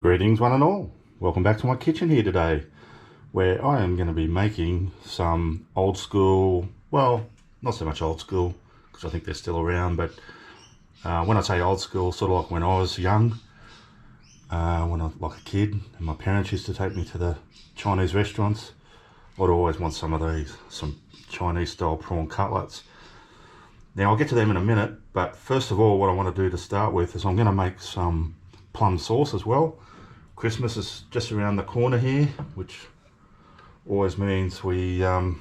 Greetings one and all. Welcome back to my kitchen here today, where I am going to be making some old school, well, not so much old school because I think they're still around, but when I say old school, sort of like when I was young, when I was like a kid and my parents used to take me to the Chinese restaurants, I'd always want some of these, some Chinese style prawn cutlets. Now I'll get to them in a minute, but first of all what I want to do to start with is I'm going to make some plum sauce as well. Christmas is just around the corner here, which always means we've got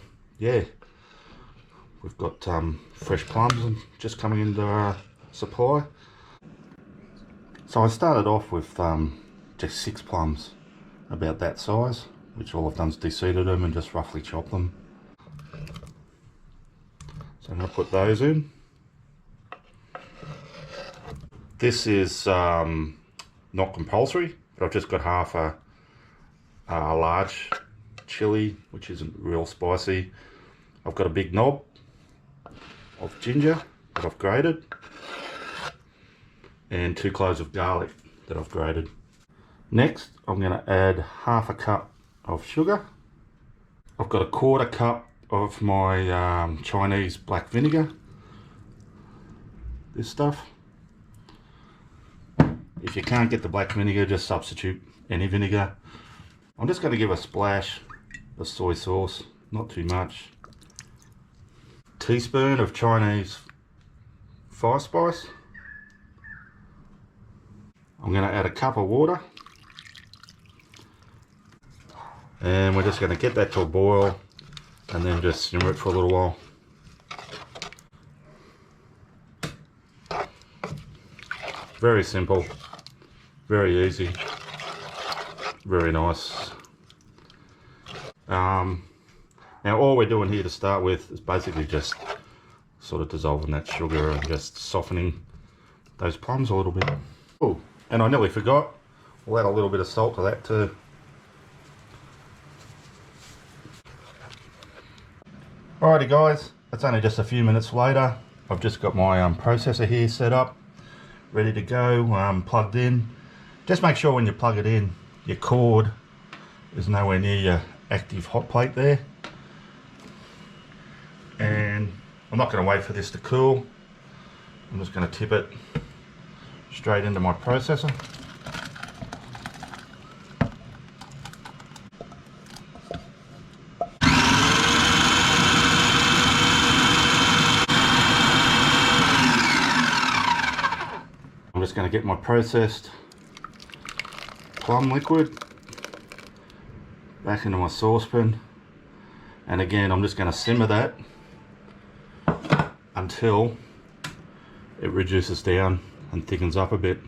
fresh plums just coming into our supply. So I started off with just 6 plums, about that size, which all I've done is de-seeded them and just roughly chop them. So I'm going to put those in. This is not compulsory, but I've just got half a large chili, which isn't real spicy. I've got a big knob of ginger that I've grated, and 2 cloves of garlic that I've grated. Next, I'm going to add half a cup of sugar. I've got a 1/4 cup of my Chinese black vinegar, this stuff. If you can't get the black vinegar, just substitute any vinegar. I'm just going to give a splash of soy sauce, not too much. Teaspoon of Chinese fire spice. I'm going to add a cup of water. And we're just going to get that to a boil and then just simmer it for a little while. Very simple. Very easy, very nice. Now all we're doing here to start with is basically just sort of dissolving that sugar and just softening those plums a little bit. Oh, and I nearly forgot, we'll add a little bit of salt to that too. Alrighty guys, it's only just a few minutes later. I've just got my processor here set up, ready to go, plugged in. Just make sure when you plug it in, your cord is nowhere near your active hot plate there. And I'm not going to wait for this to cool. I'm just going to tip it straight into my processor. I'm just going to get my processed plum liquid back into my saucepan, and again I'm just going to simmer that until it reduces down and thickens up a bit.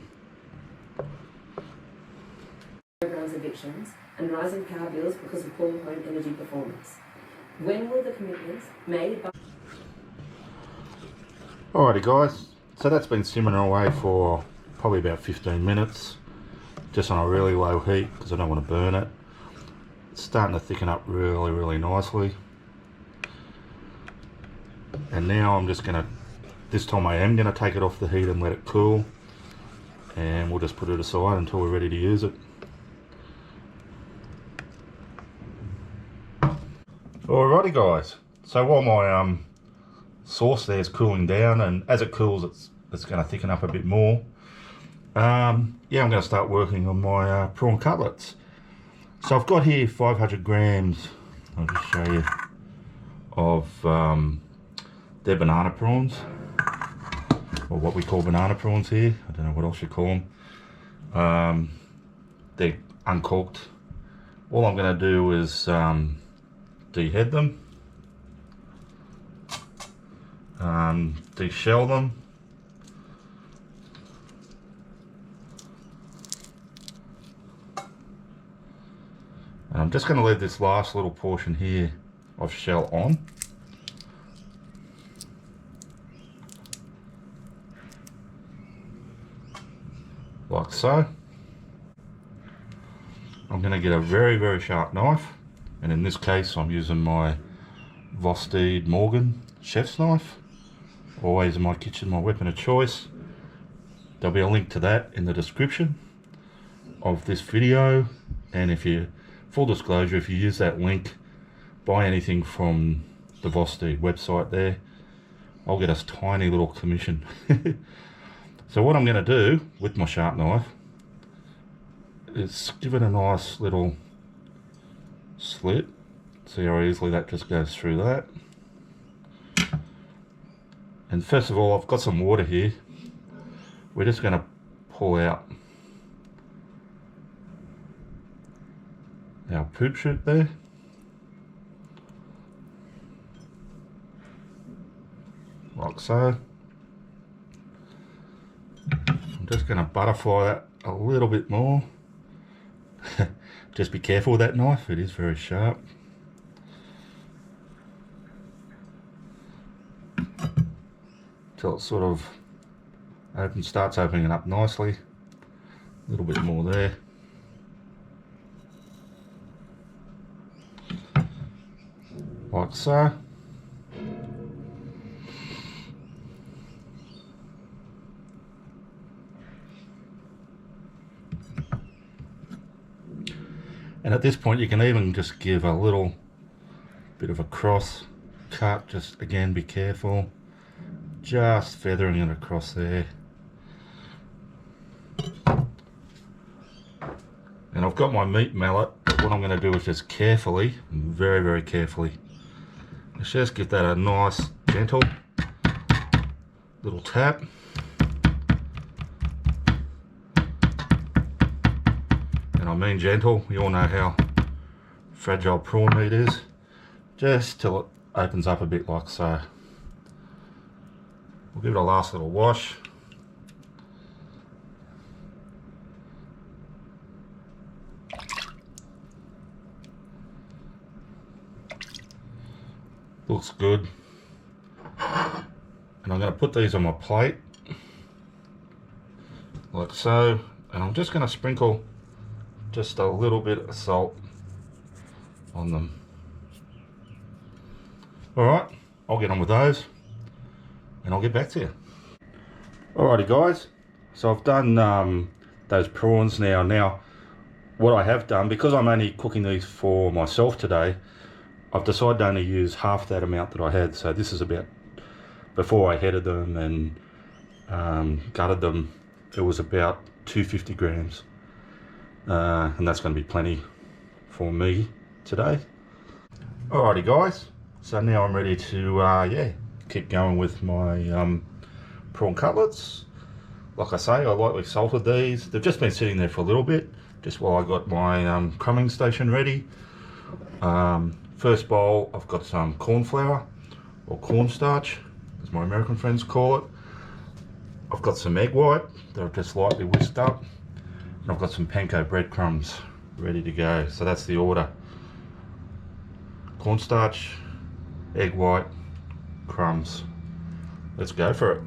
Programs evictions and rising power bills because of poor home energy performance. When will the commitments made by... Alrighty guys, so that's been simmering away for probably about 15 minutes. Just on a really low heat because I don't want to burn it. It's starting to thicken up really nicely. And now I'm just going to, this time I am going to take it off the heat and let it cool. And we'll just put it aside until we're ready to use it. Alrighty guys, so while my sauce there is cooling down, and as it cools it's going to thicken up a bit more. Yeah, I'm going to start working on my prawn cutlets. So I've got here 500 grams, I'll just show you, of they're banana prawns, or what we call banana prawns here. I don't know what else you call them. They're uncorked. All I'm going to do is dehead them, deshell them, and I'm just going to leave this last little portion here of shell on. Like so. I'm going to get a very sharp knife, and in this case I'm using my Vostede Morgan chef's knife. Always in my kitchen, my weapon of choice. There'll be a link to that in the description. of this video, and if you, full disclosure, if you use that link, buy anything from the Vosti website there, I'll get a tiny little commission. So what I'm going to do with my sharp knife is give it a nice little slit. See how easily that just goes through that. And first of all, I've got some water here. We're just going to pull out our poop chute there. Like so. I'm just going to butterfly that a little bit more. Just be careful with that knife, it is very sharp. Till it sort of starts opening up nicely. A little bit more there. Like so. And at this point you can even just give a little bit of a cross cut, just again be careful, just feathering it across there. And I've got my meat mallet, but what I'm going to do is just carefully, very, very carefully, let's just give that a nice gentle little tap. And I mean gentle, you all know how fragile prawn meat is, just till it opens up a bit like so. We'll give it a last little wash. Looks good. And I'm going to put these on my plate like so, and I'm just going to sprinkle just a little bit of salt on them. Alright, I'll get on with those and I'll get back to you. Alrighty guys, so I've done those prawns now. Now what I have done, because I'm only cooking these for myself today, I've decided to only use half that amount that I had. So this is about, before I headed them and gutted them, it was about 250 grams. And that's going to be plenty for me today. Alrighty guys, so now I'm ready to yeah, keep going with my prawn cutlets. Like I say, I lightly salted these. They've just been sitting there for a little bit, just while I got my crumbing station ready. First bowl, I've got some corn flour, or cornstarch, as my American friends call it. I've got some egg white that I've just lightly whisked up. And I've got some panko breadcrumbs ready to go. So that's the order. Cornstarch, egg white, crumbs. Let's go for it.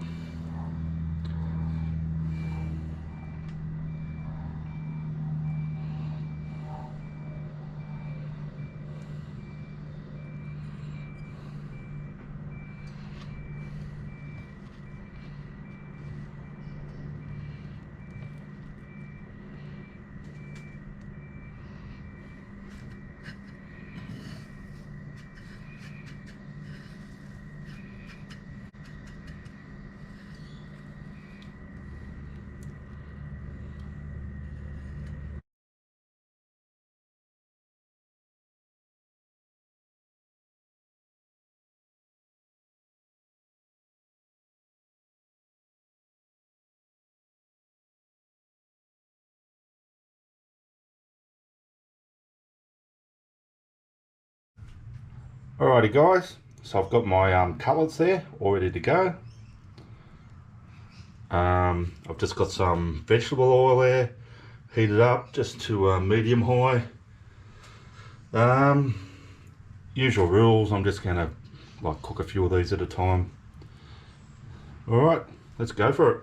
Alrighty guys, so I've got my cutlets there all ready to go. I've just got some vegetable oil there, heated up just to medium high. Usual rules, I'm just going to like cook a few of these at a time. Alright, let's go for it.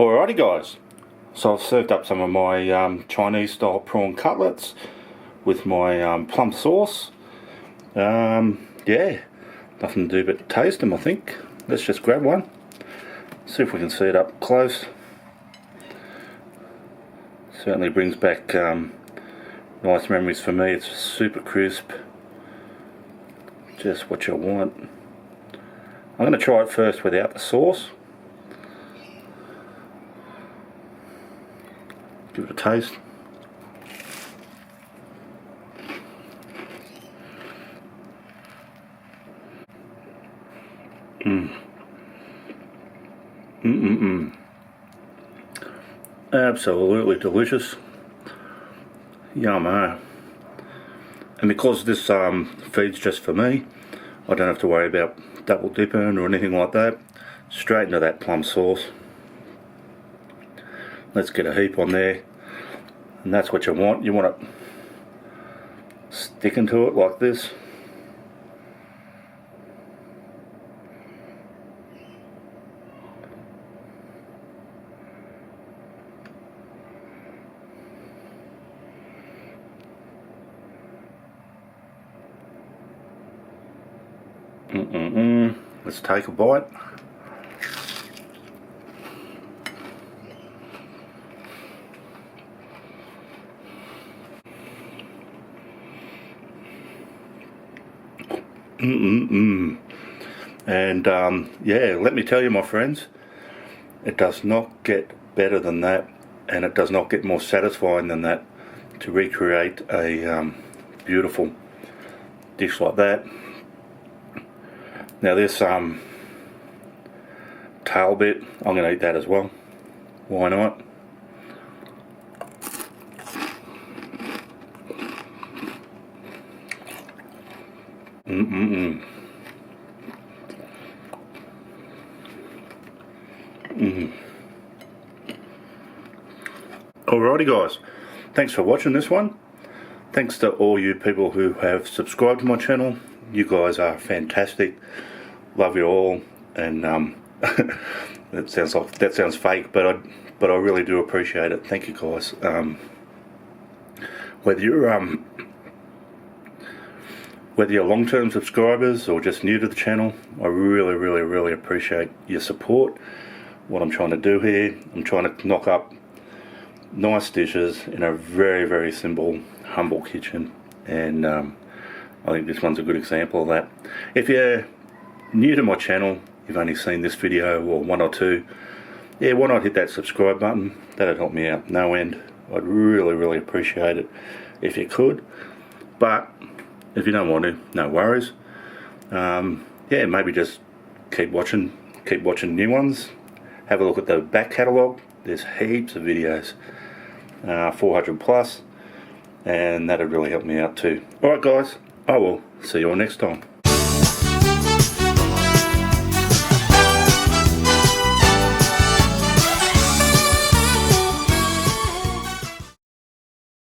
Alrighty guys, so I've served up some of my Chinese style prawn cutlets with my plum sauce. Yeah, nothing to do but taste them I think. Let's just grab one, see if we can see it up close. Certainly brings back nice memories for me. It's super crisp, just what you want. I'm going to try it first without the sauce. Give it a taste. Absolutely delicious. Yum, eh? And because this feed's just for me, I don't have to worry about double dipping or anything like that. Straight into that plum sauce. Let's get a heap on there, and that's what you want. You want it sticking to it like this. Let's take a bite. And yeah, let me tell you my friends, it does not get better than that, and it does not get more satisfying than that to recreate a beautiful dish like that. Now this tail bit, I'm going to eat that as well. Why not? Alrighty guys, thanks for watching this one. Thanks to all you people who have subscribed to my channel. You guys are fantastic. Love you all, and that sounds fake, but I really do appreciate it. Thank you guys. Whether you're long-term subscribers or just new to the channel, I really appreciate your support. What I'm trying to do here, I'm trying to knock up nice dishes in a very simple, humble kitchen, and I think this one's a good example of that. If you're new to my channel, you've only seen this video or one or two, yeah, why not hit that subscribe button? That'd help me out no end. I'd really appreciate it if you could. But if you don't want to, no worries. Yeah, maybe just keep watching new ones. Have a look at the back catalogue. There's heaps of videos, 400 plus, and that'd really help me out too. Alright guys, I will see you all next time.